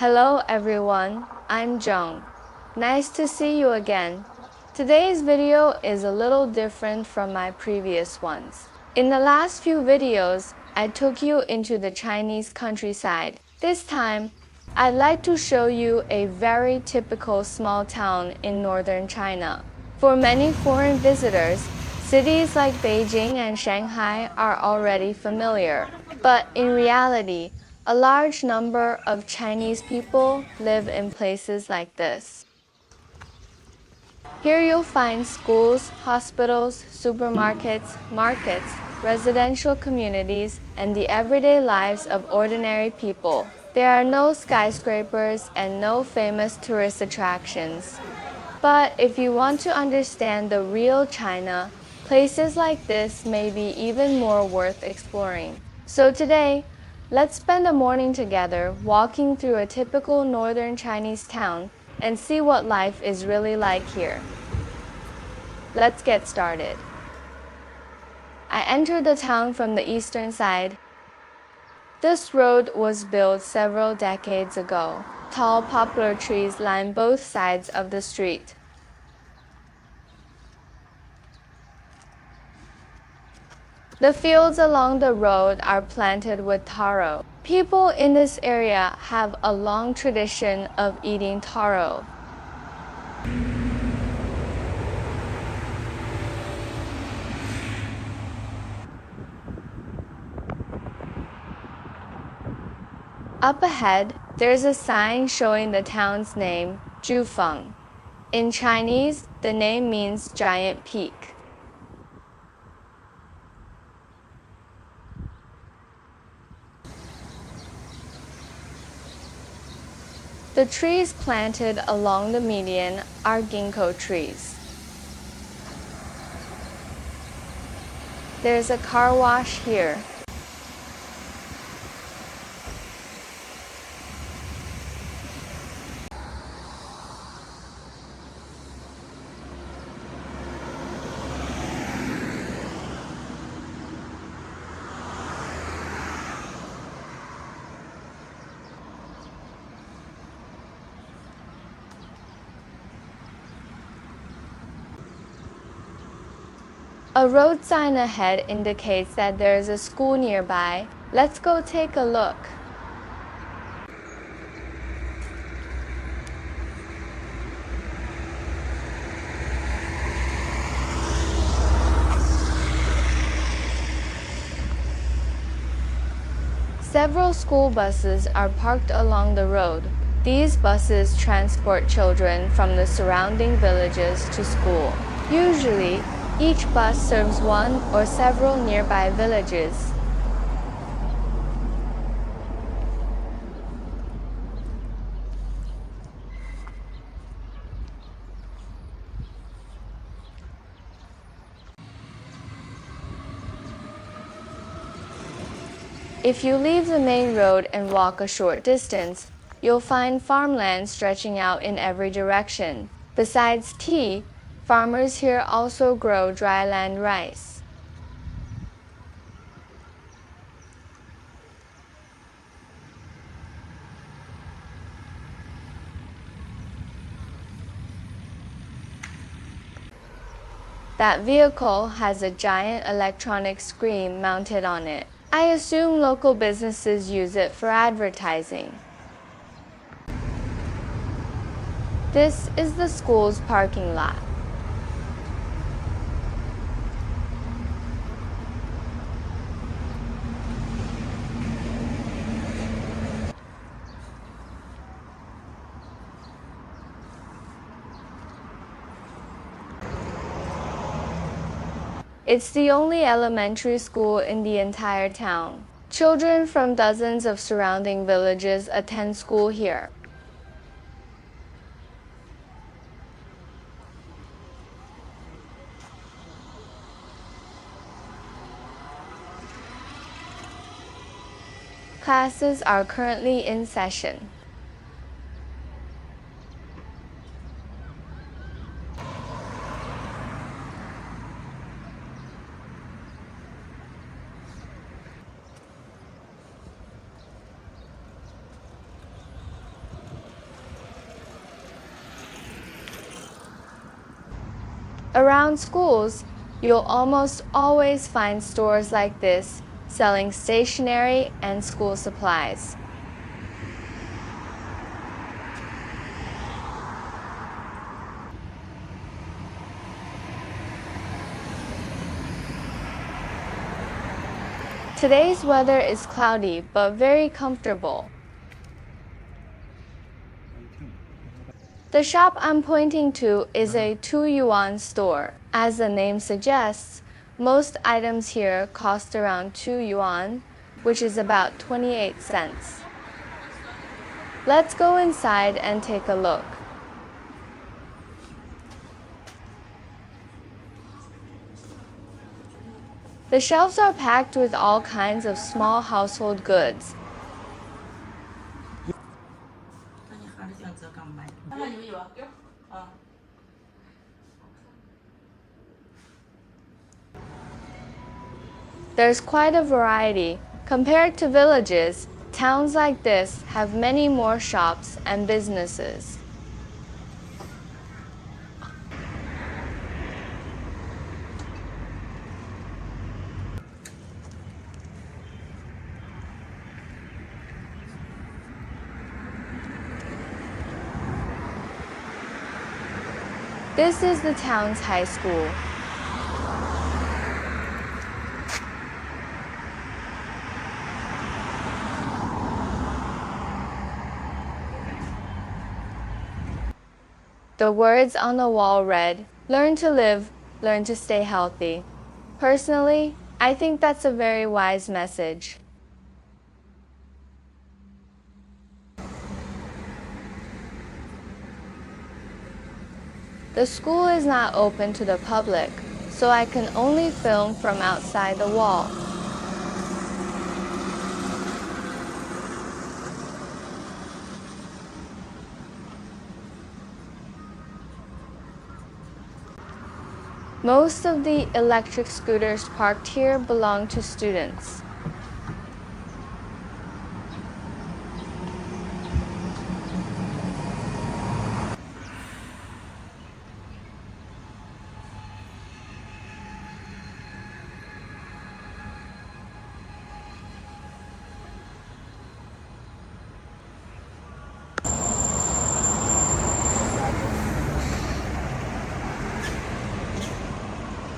Hello everyone, I'm Zhang. Nice to see you again. Today's video is a little different from my previous ones. In the last few videos, I took you into the Chinese countryside. This time, I'd like to show you a very typical small town in northern China. For many foreign visitors, cities like Beijing and Shanghai are already familiar. But in reality, a large number of Chinese people live in places like this. Here you'll find schools, hospitals, supermarkets, markets, residential communities, and the everyday lives of ordinary people. There are no skyscrapers and no famous tourist attractions. But if you want to understand the real China, places like this may be even more worth exploring. So today, let's spend a morning together walking through a typical northern Chinese town and see what life is really like here. Let's get started. I entered the town from the eastern side. This road was built several decades ago. Tall poplar trees line both sides of the street. The fields along the road are planted with taro. People in this area have a long tradition of eating taro. Up ahead, there's a sign showing the town's name, Juang. In Chinese, the name means giant peak. The trees planted along the median are ginkgo trees. There's a car wash here. A road sign ahead indicates that there is a school nearby. Let's go take a look. Several school buses are parked along the road. These buses transport children from the surrounding villages to school. Usually, each bus serves one or several nearby villages. If you leave the main road and walk a short distance, you'll find farmland stretching out in every direction. Besides tea, farmers here also grow dryland rice. That vehicle has a giant electronic screen mounted on it. I assume local businesses use it for advertising. This is the school's parking lot. It's the only elementary school in the entire town. Children from dozens of surrounding villages attend school here. Classes are currently in session. Around schools, you'll almost always find stores like this selling stationery and school supplies. Today's weather is cloudy but very comfortable. The shop I'm pointing to is a 2 yuan store. As the name suggests, most items here cost around 2 yuan, which is about 28 cents. Let's go inside and take a look. The shelves are packed with all kinds of small household goods. There's quite a variety. Compared to villages, towns like this have many more shops and businesses. This is the town's high school. The words on the wall read, "Learn to live, learn to stay healthy." Personally, I think that's a very wise message. The school is not open to the public, so I can only film from outside the wall. Most of the electric scooters parked here belong to students.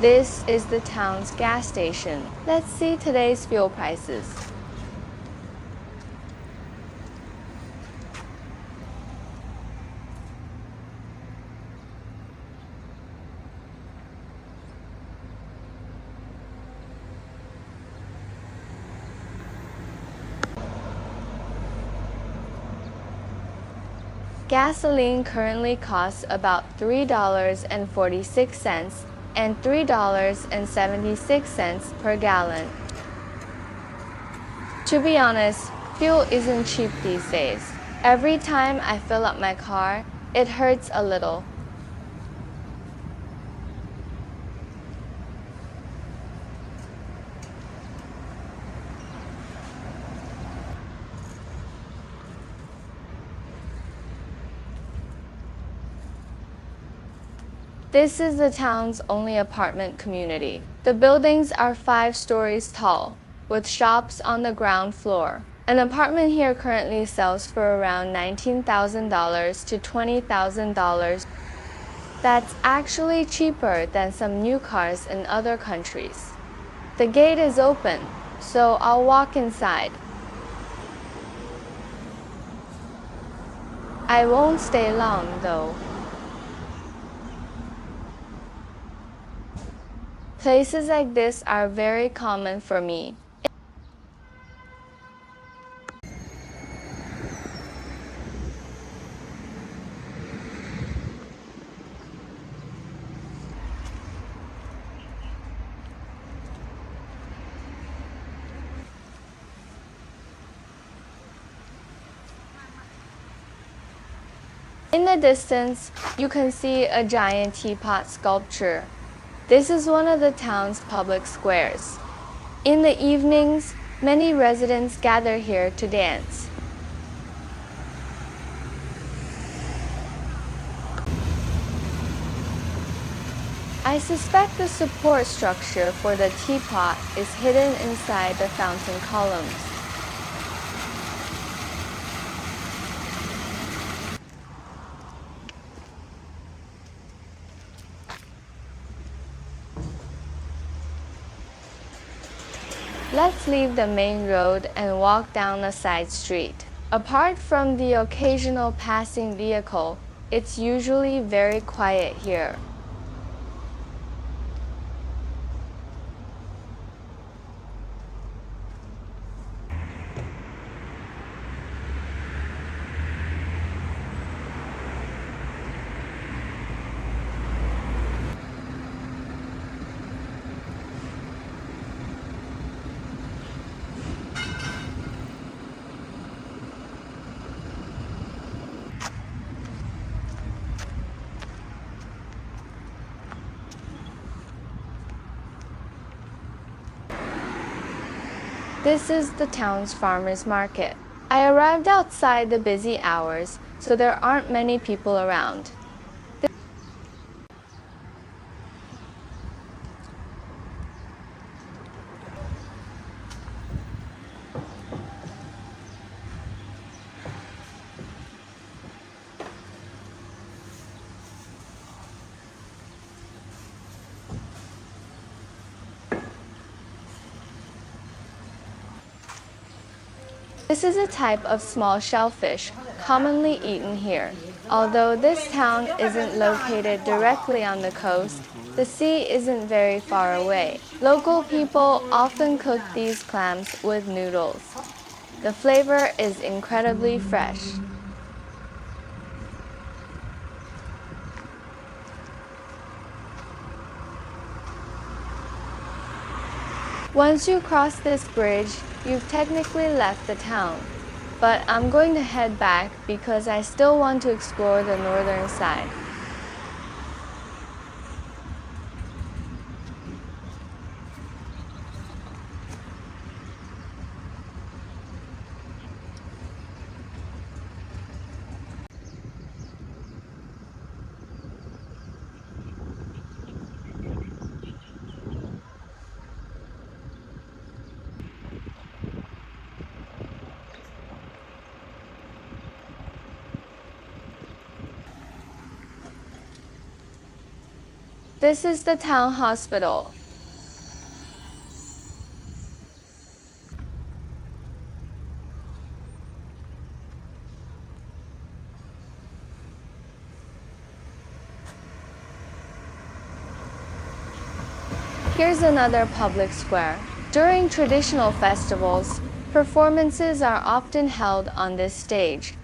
This is the town's gas station. Let's see today's fuel prices. Gasoline currently costs about $3.46 and $3.76 per gallon. To be honest, fuel isn't cheap these days. Every time I fill up my car, it hurts a little. This is the town's only apartment community. The buildings are 5 stories tall, with shops on the ground floor. An apartment here currently sells for around $19,000 to $20,000. That's actually cheaper than some new cars in other countries. The gate is open, so I'll walk inside. I won't stay long, though. Places like this are very common for me. In the distance, you can see a giant teapot sculpture. This is one of the town's public squares. In the evenings, many residents gather here to dance. I suspect the support structure for the teapot is hidden inside the fountain columns. Let's leave the main road and walk down a side street. Apart from the occasional passing vehicle, it's usually very quiet here. This is the town's farmers market. I arrived outside the busy hours, so there aren't many people around. This is a type of small shellfish commonly eaten here. Although this town isn't located directly on the coast, the sea isn't very far away. Local people often cook these clams with noodles. The flavor is incredibly fresh. Once you cross this bridge, you've technically left the town. But I'm going to head back because I still want to explore the northern side. This is the town hospital. Here's another public square. During traditional festivals, performances are often held on this stage.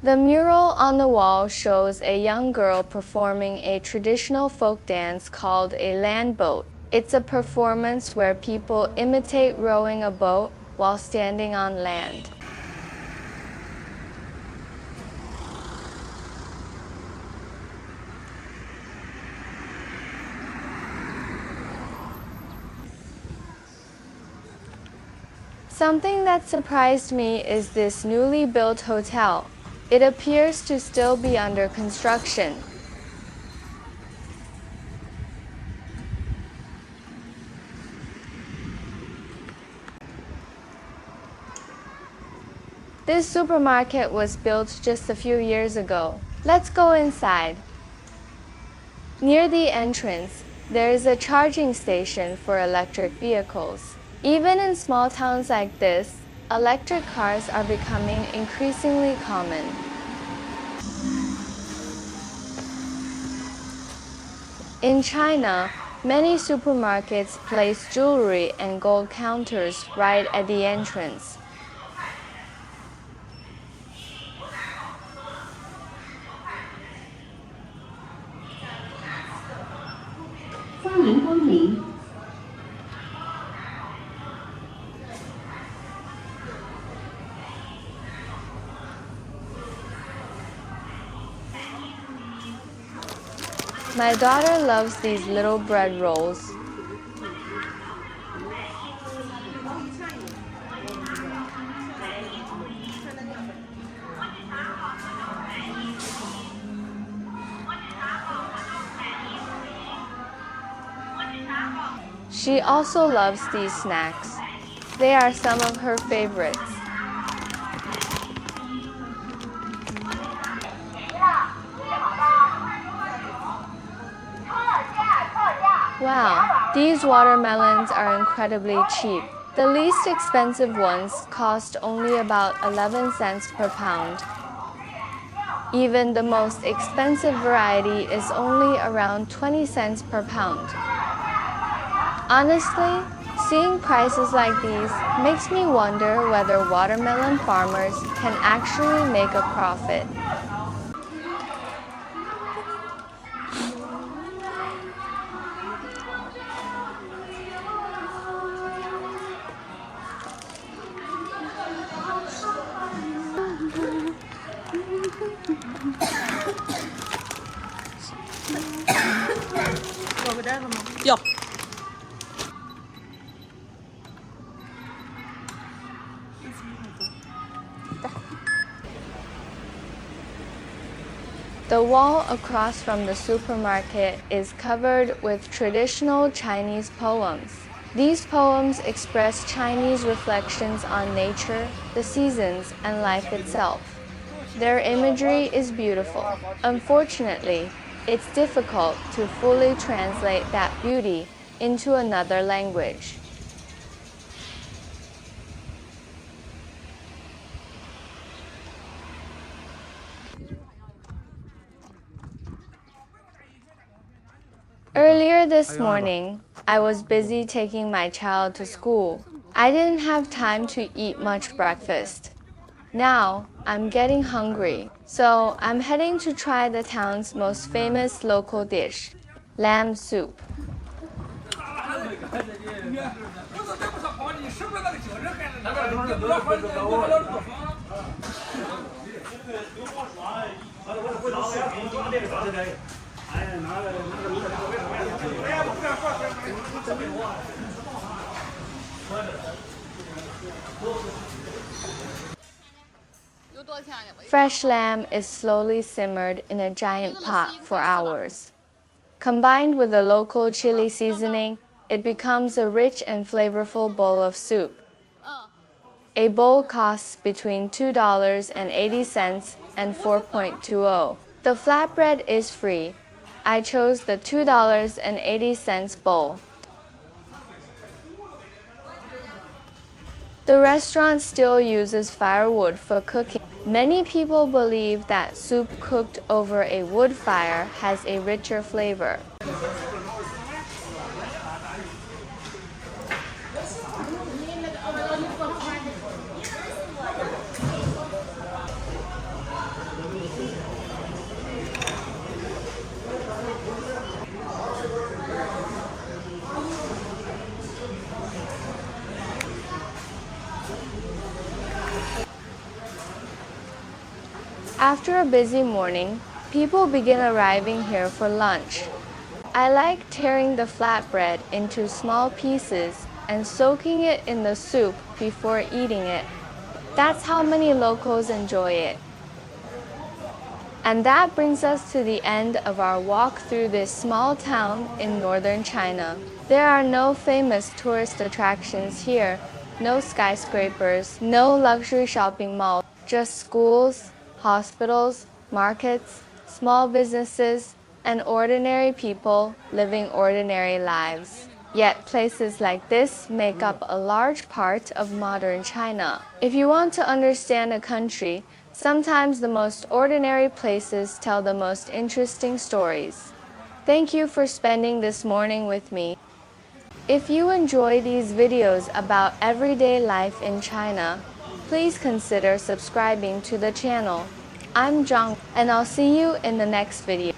The mural on the wall shows a young girl performing a traditional folk dance called a land boat. It's a performance where people imitate rowing a boat while standing on land. Something that surprised me is this newly built hotel. It appears to still be under construction. This supermarket was built just a few years ago. Let's go inside. Near the entrance, there is a charging station for electric vehicles. Even in small towns like this, electric cars are becoming increasingly common. In China, many supermarkets place jewelry and gold counters right at the entrance. My daughter loves these little bread rolls. She also loves these snacks. They are some of her favorites. Wow, these watermelons are incredibly cheap. The least expensive ones cost only about 11 cents per pound. Even the most expensive variety is only around 20 cents per pound. Honestly, seeing prices like these makes me wonder whether watermelon farmers can actually make a profit. Yo. The wall across from the supermarket is covered with traditional Chinese poems. These poems express Chinese reflections on nature, the seasons, and life itself. Their imagery is beautiful. Unfortunately, it's difficult to fully translate that beauty into another language. Earlier this morning, I was busy taking my child to school. I didn't have time to eat much breakfast. Now, I'm getting hungry, so I'm heading to try the town's most famous local dish, lamb soup. Fresh lamb is slowly simmered in a giant pot for hours. Combined with the local chili seasoning, it becomes a rich and flavorful bowl of soup. A bowl costs between $2.80 and $4.20. The flatbread is free. I chose the $2.80 bowl. The restaurant still uses firewood for cooking. Many people believe that soup cooked over a wood fire has a richer flavor. After a busy morning, people begin arriving here for lunch. I like tearing the flatbread into small pieces and soaking it in the soup before eating it. That's how many locals enjoy it. And that brings us to the end of our walk through this small town in northern China. There are no famous tourist attractions here, no skyscrapers, no luxury shopping malls, just schools, hospitals, markets, small businesses, and ordinary people living ordinary lives. Yet places like this make up a large part of modern China. If you want to understand a country, sometimes the most ordinary places tell the most interesting stories. Thank you for spending this morning with me. If you enjoy these videos about everyday life in China, please consider subscribing to the channel. I'm Zhang, and I'll see you in the next video.